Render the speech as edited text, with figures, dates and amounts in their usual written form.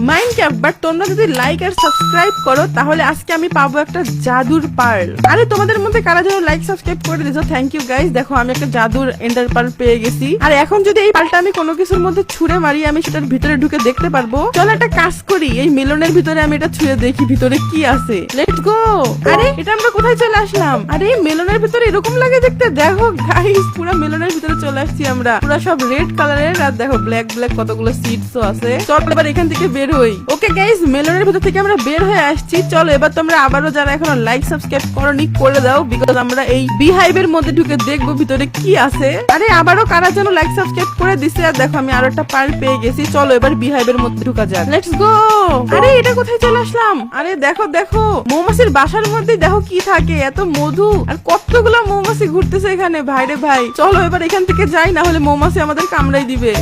Minecraft, but তোমরা যদি like আর subscribe করো তাহলে আজকে আমি পাবো একটা জাদুর পার্ল। আরে তোমাদের মধ্যে কারা যেন লাইক সাবস্ক্রাইব করে দিয়েছো, থ্যাংক ইউ গাইস। দেখো আমি একটা জাদুর এন্ডার পার্ল পেয়ে গেছি। আর এখন যদি এই পার্লটা আমি কোনো কিছুর মধ্যে ছুঁড়ে মারি আমি সেটার ভিতরে ঢুকে দেখতে পারবো। চলো একটা কাজ করি, এই মেলনের ভিতরে আমি এটা ছুঁড়ে দেখি ভিতরে কি আছে। Let's go. আরে এটা আমরা কোথায় চলে আসলাম? আরে মেলনের ভিতরে এরকম লাগে দেখতে। দেখো গাইস পুরো মেলনের ভিতরে চলে আসছি আমরা। পুরো সব রেড কালারের আর দেখো ব্ল্যাক ব্ল্যাক কতগুলো সিডসও আছে। চলো এবার এখান থেকে বের হই। ওকে গাইস, মেলনের ভিতর থেকে আমরা বের হয়ে আসছি। চলো এবার তোমরা আবারও যারা এখনো লাইক সাবস্ক্রাইব করোনি করে দাও, বিকজ আমরা এই বিহাইভের মধ্যে ঢুকে দেখবো ভিতরে কি আছে। আরে আবারও কারা যেন লাইক সাবস্ক্রাইব করে দিছে। আর দেখো আমি আরো একটা পার্ল পেয়ে গেছি। চলো এবার বিহাইভের মধ্যে ঢুকা যাক। Let's go. আরে এটা কোথায় চলে আসলাম? আরে দেখো দেখো মৌমাছির বাসার মধ্যে দেখো কি থাকে, এত মধু আর কতগুলো মৌমাছি ঘুরতেছে এখানে। ভাইরে ভাই, চলো এবার এখান থেকে যাই, না হলে মৌমাছি আমাদের কামড়াই দিবে।